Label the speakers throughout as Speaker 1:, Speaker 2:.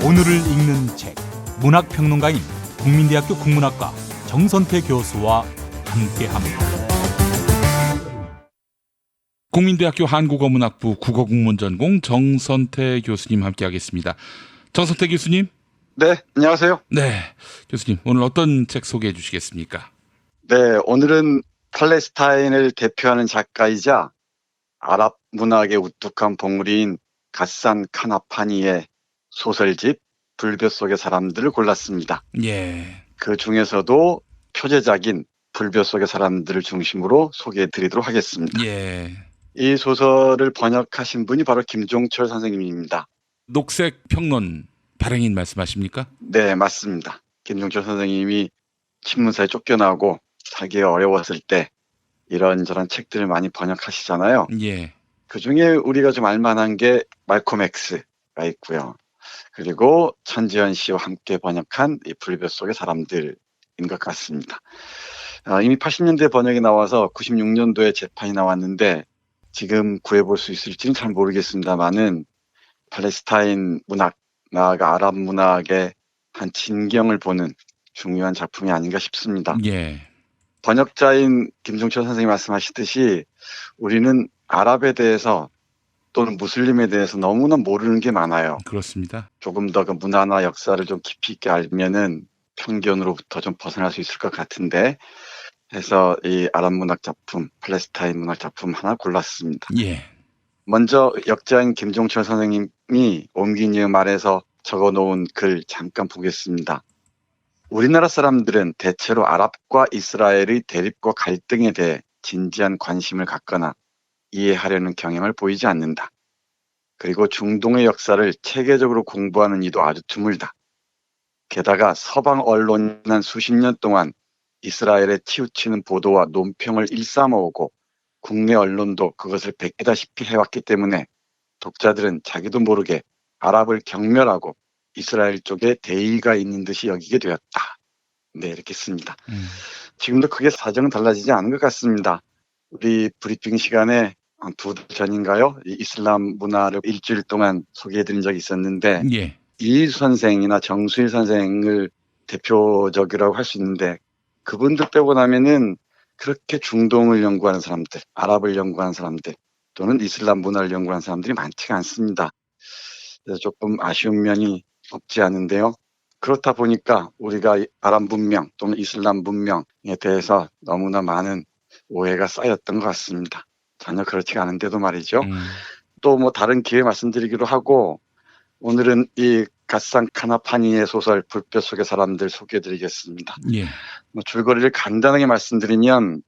Speaker 1: 오늘을 읽는 책, 문학평론가인 국민대학교 국문학과 정선태 교수와 함께합니다.
Speaker 2: 국민대학교 한국어문학부 국어국문전공 정선태 교수님 함께하겠습니다. 정선태 교수님.
Speaker 3: 네, 안녕하세요.
Speaker 2: 네, 교수님 오늘 어떤 책 소개해 주시겠습니까?
Speaker 3: 네, 오늘은 팔레스타인을 대표하는 작가이자 아랍 문학의 우뚝한 봉우리인 가산 카나파니의 소설집 불볕 속의 사람들을 골랐습니다.
Speaker 2: 예.
Speaker 3: 그 중에서도 표제작인 불볕 속의 사람들을 중심으로 소개해 드리도록 하겠습니다.
Speaker 2: 예.
Speaker 3: 이 소설을 번역하신 분이 바로 김종철 선생님입니다.
Speaker 2: 녹색 평론 발행인 말씀하십니까?
Speaker 3: 네, 맞습니다. 김종철 선생님이 신문사에 쫓겨나고 살기가 어려웠을 때 이런저런 책들을 많이 번역하시잖아요.
Speaker 2: 예.
Speaker 3: 그중에 우리가 좀 알만한 게 말콤 X가 있고요. 그리고 천지연 씨와 함께 번역한 이 불볕 속의 사람들인 것 같습니다. 이미 80년대 번역이 나와서 96년도에 재판이 나왔는데 지금 구해볼 수 있을지는 잘 모르겠습니다만은 팔레스타인 문학, 나아가 아랍 문학의 한 진경을 보는 중요한 작품이 아닌가 싶습니다.
Speaker 2: 예.
Speaker 3: 번역자인 김종철 선생님이 말씀하시듯이 우리는 아랍에 대해서 또는 무슬림에 대해서 너무나 모르는 게 많아요.
Speaker 2: 그렇습니다.
Speaker 3: 조금 더 그 문화나 역사를 좀 깊이 있게 알면은 편견으로부터 좀 벗어날 수 있을 것 같은데 해서 이 아랍 문학 작품, 팔레스타인 문학 작품 하나 골랐습니다.
Speaker 2: 예.
Speaker 3: 먼저 역자인 김종철 선생님이 옮긴 이의 말에서 적어놓은 글 잠깐 보겠습니다. 우리나라 사람들은 대체로 아랍과 이스라엘의 대립과 갈등에 대해 진지한 관심을 갖거나 이해하려는 경향을 보이지 않는다. 그리고 중동의 역사를 체계적으로 공부하는 이도 아주 드물다. 게다가 서방 언론은 수십 년 동안 이스라엘에 치우치는 보도와 논평을 일삼아오고 국내 언론도 그것을 베끼다시피 해왔기 때문에 독자들은 자기도 모르게 아랍을 경멸하고 이스라엘 쪽에 대의가 있는 듯이 여기게 되었다. 네, 이렇게 씁니다. 지금도 크게 사정은 달라지지 않은 것 같습니다. 우리 브리핑 시간에 한 2달 전인가요? 이 이슬람 문화를 일주일 동안 소개해드린 적이 있었는데
Speaker 2: 예.
Speaker 3: 이희수 선생이나 정수일 선생을 대표적이라고 할 수 있는데 그분들 빼고 나면은 그렇게 중동을 연구하는 사람들, 아랍을 연구하는 사람들 또는 이슬람 문화를 연구하는 사람들이 많지가 않습니다. 그래서 조금 아쉬운 면이 없지 않은데요. 그렇다 보니까 우리가 아랍 문명 또는 이슬람 문명에 대해서 너무나 많은 오해가 쌓였던 것 같습니다. 전혀 그렇지가 않은데도 말이죠. 또 뭐 다른 기회에 말씀드리기로 하고 오늘은 이 가산 카나파니의 소설 불볕 속의 사람들 소개해드리겠습니다.
Speaker 2: 예.
Speaker 3: 줄거리를 간단하게 말씀드리면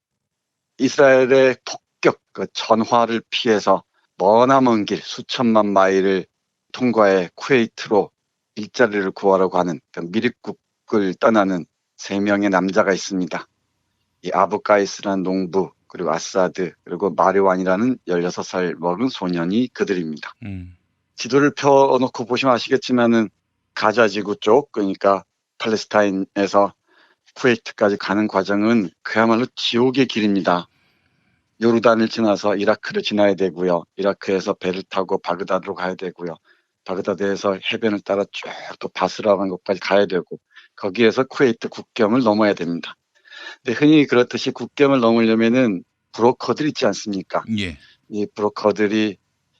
Speaker 3: 이스라엘의 폭격, 그 전화를 피해서 머나먼 길 수천만 마일을 통과해 쿠웨이트로 일자리를 구하려고 하는 미립국을 떠나는 3명의 남자가 있습니다. 이 아부가이스라는 농부, 그리고 아사드, 그리고 마르완이라는 16살 먹은 소년이 그들입니다. 지도를 펴놓고 보시면 아시겠지만은 가자지구 쪽, 그러니까 팔레스타인에서 쿠웨이트까지 가는 과정은 그야말로 지옥의 길입니다. 요르단을 지나서 이라크를 지나야 되고요. 이라크에서 배를 타고 바그다드로 가야 되고요. 바그다드에서 해변을 따라 쭉 또 바스라라는 곳까지 가야 되고 거기에서 쿠웨이트 국경을 넘어야 됩니다. 근데 흔히 그렇듯이 국경을 넘으려면은 브로커들 있지 않습니까?
Speaker 2: 예.
Speaker 3: 이 브로커들이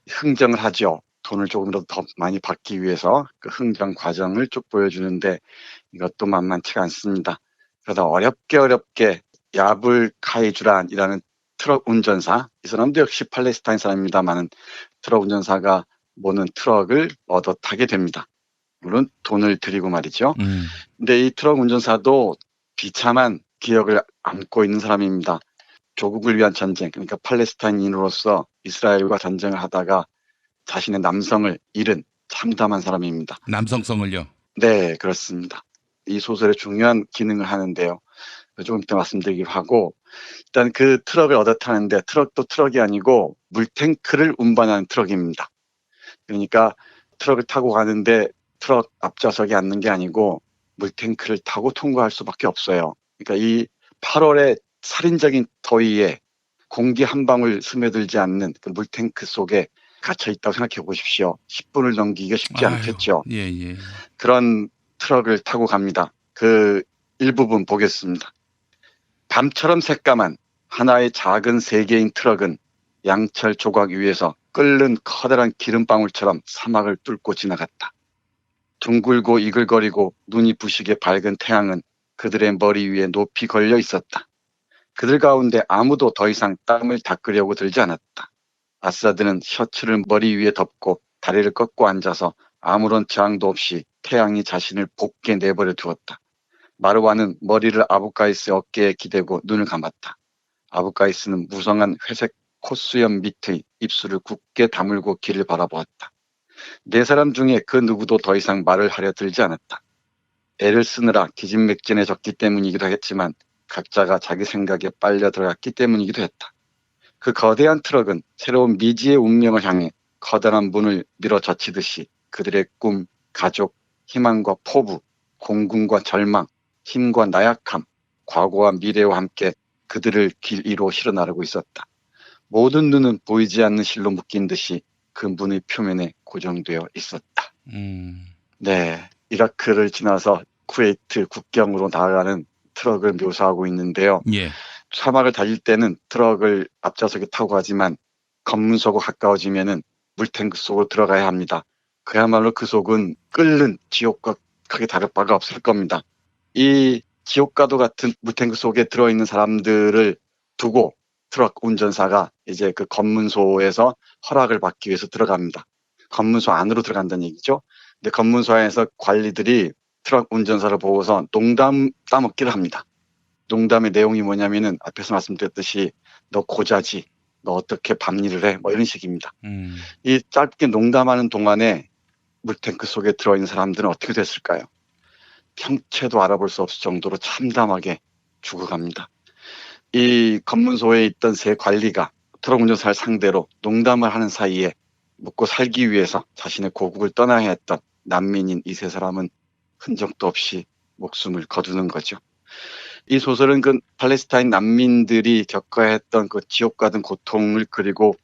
Speaker 3: 흥정을 하죠. 돈을 조금이라도 더 많이 받기 위해서 그 흥정 과정을 쭉 보여주는데 이것도 만만치가 않습니다. 그러다 어렵게 야불 카이주란이라는 트럭 운전사, 이 사람도 역시 팔레스타인 사람입니다만은 트럭 운전사가 모는 트럭을 얻어 타게 됩니다. 물론 돈을 들이고 말이죠. 근데 이 트럭 운전사도 비참한 기억을 안고 있는 사람입니다. 조국을 위한 전쟁, 그러니까 팔레스타인인으로서 이스라엘과 전쟁을 하다가 자신의 남성을 잃은 참담한 사람입니다.
Speaker 2: 남성성을요?
Speaker 3: 네, 그렇습니다. 이 소설의 중요한 기능을 하는데요. 조금 이따 말씀드리기로 하고 일단 그 트럭을 얻어 타는데 트럭도 트럭이 아니고 물탱크를 운반하는 트럭입니다. 그러니까 트럭을 타고 가는데 트럭 앞좌석에 앉는 게 아니고 물탱크를 타고 통과할 수밖에 없어요. 그러니까 이 8월의 살인적인 더위에 공기 한 방울 스며들지 않는 그 물탱크 속에 갇혀 있다고 생각해 보십시오. 10분을 넘기기가 쉽지
Speaker 2: 아유,
Speaker 3: 않겠죠.
Speaker 2: 예, 예.
Speaker 3: 그런 트럭을 타고 갑니다. 그 일부분 보겠습니다. 밤처럼 새까만 하나의 작은 세계인 트럭은 양철 조각 위에서 끓는 커다란 기름방울처럼 사막을 뚫고 지나갔다. 둥글고 이글거리고 눈이 부시게 밝은 태양은 그들의 머리 위에 높이 걸려 있었다. 그들 가운데 아무도 더 이상 땀을 닦으려고 들지 않았다. 아사드는 셔츠를 머리 위에 덮고 다리를 꺾고 앉아서 아무런 저항도 없이 태양이 자신을 곱게 내버려 두었다. 마르와는 머리를 아부카이스의 어깨에 기대고 눈을 감았다. 아부카이스는 무성한 회색 콧수염 밑의 입술을 굳게 다물고 길을 바라보았다. 네 사람 중에 그 누구도 더 이상 말을 하려 들지 않았다. 애를 쓰느라 기진맥진해졌기 때문이기도 했지만 각자가 자기 생각에 빨려 들어갔기 때문이기도 했다. 그 거대한 트럭은 새로운 미지의 운명을 향해 커다란 문을 밀어젖히듯이 그들의 꿈, 가족, 희망과 포부, 공군과 절망, 힘과 나약함, 과거와 미래와 함께 그들을 길 위로 실어나르고 있었다. 모든 눈은 보이지 않는 실로 묶인 듯이 그 문의 표면에 고정되어 있었다. 네, 이라크를 지나서 쿠웨이트 국경으로 나아가는 트럭을 묘사하고 있는데요.
Speaker 2: 예.
Speaker 3: 사막을 달릴 때는 트럭을 앞좌석에 타고 가지만 검문소가 가까워지면은 물탱크 속으로 들어가야 합니다. 그야말로 그 속은 끓는 지옥과 크게 다를 바가 없을 겁니다. 이 지옥과도 같은 물탱크 속에 들어있는 사람들을 두고 트럭 운전사가 이제 그 검문소에서 허락을 받기 위해서 들어갑니다. 검문소 안으로 들어간다는 얘기죠. 근데 검문소 안에서 관리들이 트럭 운전사를 보고서 농담 따먹기를 합니다. 농담의 내용이 뭐냐면은 앞에서 말씀드렸듯이 너 고자지, 너 어떻게 밤일을 해, 뭐 이런 식입니다. 이 짧게 농담하는 동안에 물탱크 속에 들어있는 사람들은 어떻게 됐을까요? 형체도 알아볼 수 없을 정도로 참담하게 죽어갑니다. 이 검문소에 있던 세 관리가 트럭 운전사를 상대로 농담을 하는 사이에 먹고 살기 위해서 자신의 고국을 떠나야 했던 난민인 이 세 사람은 흔적도 없이 목숨을 거두는 거죠. 이 소설은 그 팔레스타인 난민들이 겪어야 했던 그 지옥 같은 고통을 그리고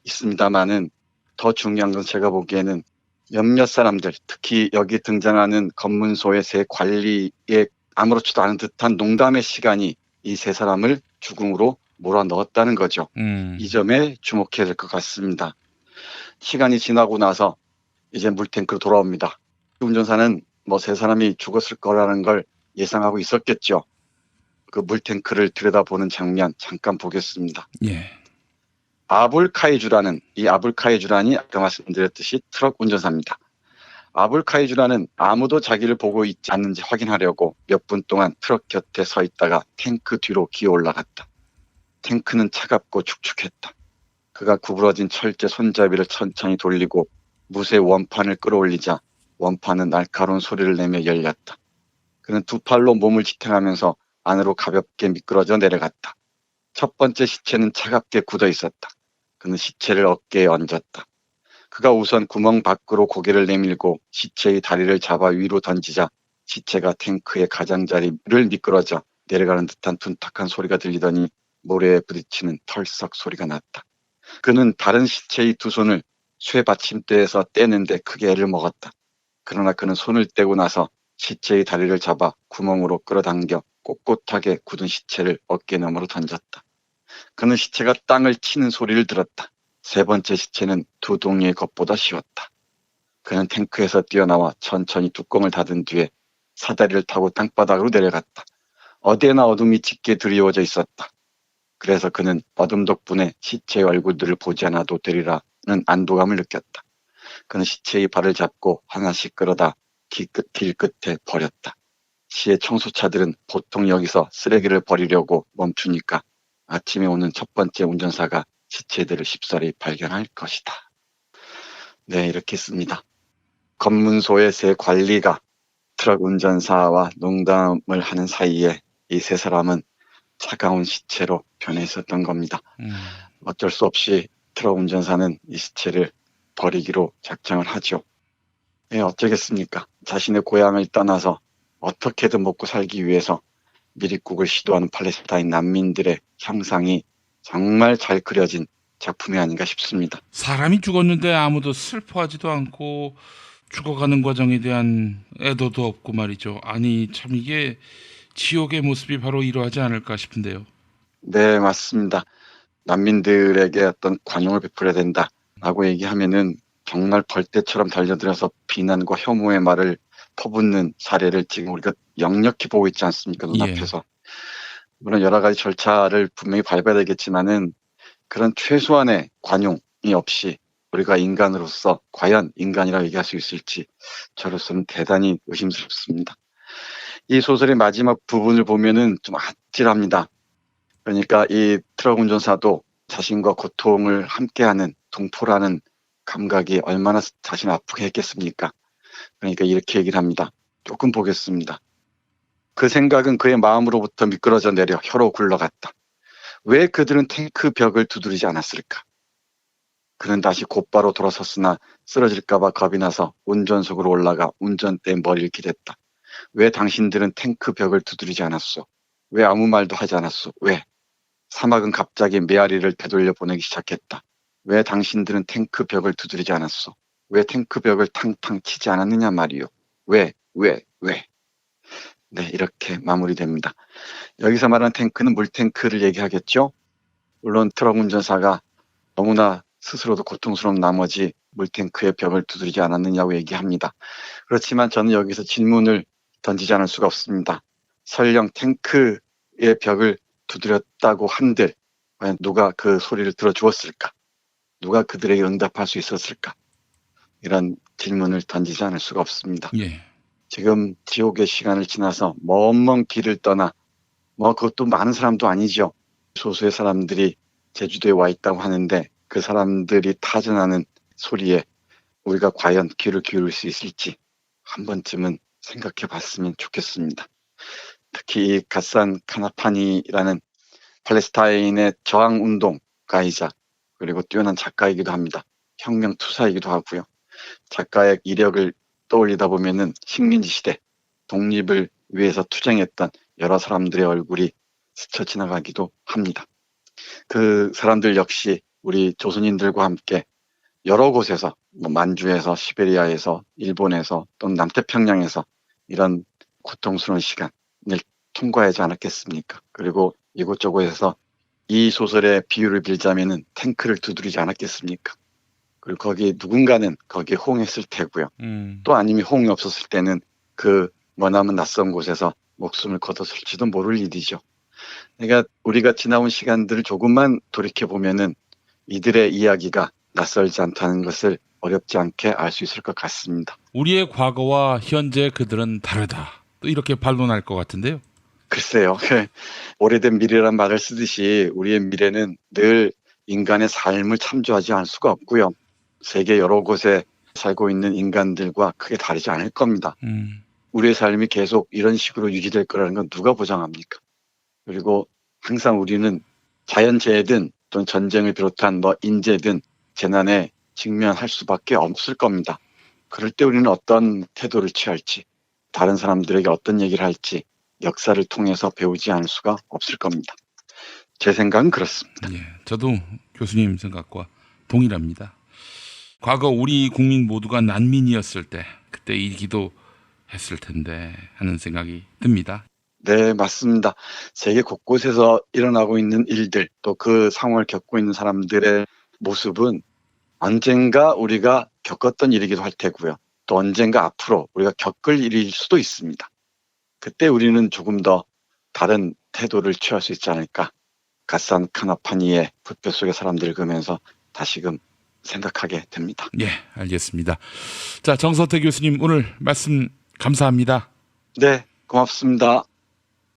Speaker 3: 있습니다만은 더 중요한 건 제가 보기에는 몇몇 사람들, 특히 여기 등장하는 검문소의 세 관리의 아무렇지도 않은 듯한 농담의 시간이 이 세 사람을 죽음으로 몰아넣었다는 거죠. 이 점에 주목해야 될 것 같습니다. 시간이 지나고 나서 이제 물탱크로 돌아옵니다. 운전사는 뭐 세 사람이 죽었을 거라는 걸 예상하고 있었겠죠. 그 물탱크를 들여다보는 장면 잠깐 보겠습니다.
Speaker 2: 예.
Speaker 3: 아불카이주라는 이 아불카이주란이 아까 말씀드렸듯이 트럭 운전사입니다. 아불카이주란은 아무도 자기를 보고 있지 않는지 확인하려고 몇 분 동안 트럭 곁에 서 있다가 탱크 뒤로 기어 올라갔다. 탱크는 차갑고 축축했다. 그가 구부러진 철제 손잡이를 천천히 돌리고 무쇠 원판을 끌어올리자 원판은 날카로운 소리를 내며 열렸다. 그는 두 팔로 몸을 지탱하면서 안으로 가볍게 미끄러져 내려갔다. 첫 번째 시체는 차갑게 굳어 있었다. 그는 시체를 어깨에 얹었다. 그가 우선 구멍 밖으로 고개를 내밀고 시체의 다리를 잡아 위로 던지자 시체가 탱크의 가장자리를 미끄러져 내려가는 듯한 둔탁한 소리가 들리더니 모래에 부딪히는 털썩 소리가 났다. 그는 다른 시체의 두 손을 쇠 받침대에서 떼는데 크게 애를 먹었다. 그러나 그는 손을 떼고 나서 시체의 다리를 잡아 구멍으로 끌어당겨 꼿꼿하게 굳은 시체를 어깨너머로 던졌다. 그는 시체가 땅을 치는 소리를 들었다. 세 번째 시체는 두 동이의 것보다 쉬웠다. 그는 탱크에서 뛰어나와 천천히 뚜껑을 닫은 뒤에 사다리를 타고 땅바닥으로 내려갔다. 어디에나 어둠이 짙게 드리워져 있었다. 그래서 그는 어둠 덕분에 시체의 얼굴들을 보지 않아도 되리라는 안도감을 느꼈다. 그는 시체의 발을 잡고 하나씩 끌어다 길 끝에 버렸다. 시의 청소차들은 보통 여기서 쓰레기를 버리려고 멈추니까 아침에 오는 첫 번째 운전사가 시체들을 쉽사리 발견할 것이다. 네, 이렇게 씁니다. 검문소의 세 관리가 트럭 운전사와 농담을 하는 사이에 이 세 사람은 차가운 시체로 변해 있었던 겁니다. 어쩔 수 없이 트럭 운전사는 이 시체를 버리기로 작정을 하죠. 네, 어쩌겠습니까? 자신의 고향을 떠나서 어떻게든 먹고 살기 위해서 미립국을 시도하는 팔레스타인 난민들의 형상이 정말 잘 그려진 작품이 아닌가 싶습니다.
Speaker 2: 사람이 죽었는데 아무도 슬퍼하지도 않고 죽어가는 과정에 대한 애도도 없고 말이죠. 아니 참 이게 지옥의 모습이 바로 이러하지 않을까 싶은데요.
Speaker 3: 네, 맞습니다. 난민들에게 어떤 관용을 베풀어야 된다라고 얘기하면은 정말 벌떼처럼 달려들어서 비난과 혐오의 말을 퍼붓는 사례를 지금 우리가 역력히 보고 있지 않습니까? 눈앞에서. 물론 여러 가지 절차를 분명히 밟아야 되겠지만은 그런 최소한의 관용이 없이 우리가 인간으로서 과연 인간이라고 얘기할 수 있을지 저로서는 대단히 의심스럽습니다. 이 소설의 마지막 부분을 보면은 좀 아찔합니다. 그러니까 이 트럭 운전사도 자신과 고통을 함께하는 동포라는 감각이 얼마나 자신 아프게 했겠습니까? 그러니까 이렇게 얘기를 합니다. 조금 보겠습니다. 그 생각은 그의 마음으로부터 미끄러져 내려 혀로 굴러갔다. 왜 그들은 탱크 벽을 두드리지 않았을까? 그는 다시 곧바로 돌아섰으나 쓰러질까봐 겁이 나서 운전석으로 올라가 운전대에 머리를 기댔다. 왜 당신들은 탱크 벽을 두드리지 않았소? 왜 아무 말도 하지 않았소? 왜? 사막은 갑자기 메아리를 되돌려 보내기 시작했다. 왜 당신들은 탱크 벽을 두드리지 않았소? 왜 탱크 벽을 탕탕 치지 않았느냐 말이요. 왜? 네, 이렇게 마무리됩니다. 여기서 말하는 탱크는 물탱크를 얘기하겠죠? 물론 트럭 운전사가 너무나 스스로도 고통스러운 나머지 물탱크의 벽을 두드리지 않았느냐고 얘기합니다. 그렇지만 저는 여기서 질문을 던지지 않을 수가 없습니다. 설령 탱크의 벽을 두드렸다고 한들 과연 누가 그 소리를 들어주었을까? 누가 그들에게 응답할 수 있었을까? 이런 질문을 던지지 않을 수가 없습니다.
Speaker 2: 예.
Speaker 3: 지금 지옥의 시간을 지나서 먼 길을 떠나 그것도 많은 사람도 아니죠. 소수의 사람들이 제주도에 와 있다고 하는데 그 사람들이 타전하는 소리에 우리가 과연 귀를 기울일 수 있을지 한 번쯤은 생각해 봤으면 좋겠습니다. 특히 이 가산 카나파니라는 팔레스타인의 저항운동가이자 그리고 뛰어난 작가이기도 합니다. 혁명투사이기도 하고요. 작가의 이력을 떠올리다 보면은 식민지 시대 독립을 위해서 투쟁했던 여러 사람들의 얼굴이 스쳐 지나가기도 합니다. 그 사람들 역시 우리 조선인들과 함께 여러 곳에서 만주에서 시베리아에서 일본에서 또는 남태평양에서 이런 고통스러운 시간을 통과하지 않았겠습니까? 그리고 이곳저곳에서 이 소설의 비유를 빌자면은 탱크를 두드리지 않았겠습니까? 그리고 거기 누군가는 거기에 호응했을 테고요. 또 아니면 호응이 없었을 때는 그 머나먼 낯선 곳에서 목숨을 거뒀을지도 모를 일이죠. 그러니까 우리가 지나온 시간들을 조금만 돌이켜보면은 이들의 이야기가 낯설지 않다는 것을 어렵지 않게 알 수 있을 것 같습니다.
Speaker 2: 우리의 과거와 현재 그들은 다르다. 또 이렇게 반론할 것 같은데요.
Speaker 3: 글쎄요. 오래된 미래란 말을 쓰듯이 우리의 미래는 늘 인간의 삶을 참조하지 않을 수가 없고요. 세계 여러 곳에 살고 있는 인간들과 크게 다르지 않을 겁니다. 우리의 삶이 계속 이런 식으로 유지될 거라는 건 누가 보장합니까? 그리고 항상 우리는 자연재해든 또는 전쟁을 비롯한 인재든 재난에 직면할 수밖에 없을 겁니다. 그럴 때 우리는 어떤 태도를 취할지, 다른 사람들에게 어떤 얘기를 할지 역사를 통해서 배우지 않을 수가 없을 겁니다. 제 생각은 그렇습니다.
Speaker 2: 예, 저도 교수님 생각과 동일합니다. 과거 우리 국민 모두가 난민이었을 때 그때 이 기도했을 텐데 하는 생각이 듭니다.
Speaker 3: 네, 맞습니다. 세계 곳곳에서 일어나고 있는 일들, 또 그 상황을 겪고 있는 사람들의 모습은 언젠가 우리가 겪었던 일이기도 할 테고요. 또 언젠가 앞으로 우리가 겪을 일일 수도 있습니다. 그때 우리는 조금 더 다른 태도를 취할 수 있지 않을까. 가산 카나파니의 불볕 속의 사람들을 보면서 다시금 생각하게 됩니다.
Speaker 2: 예, 알겠습니다. 자, 정선태 교수님 오늘 말씀 감사합니다.
Speaker 3: 네, 고맙습니다.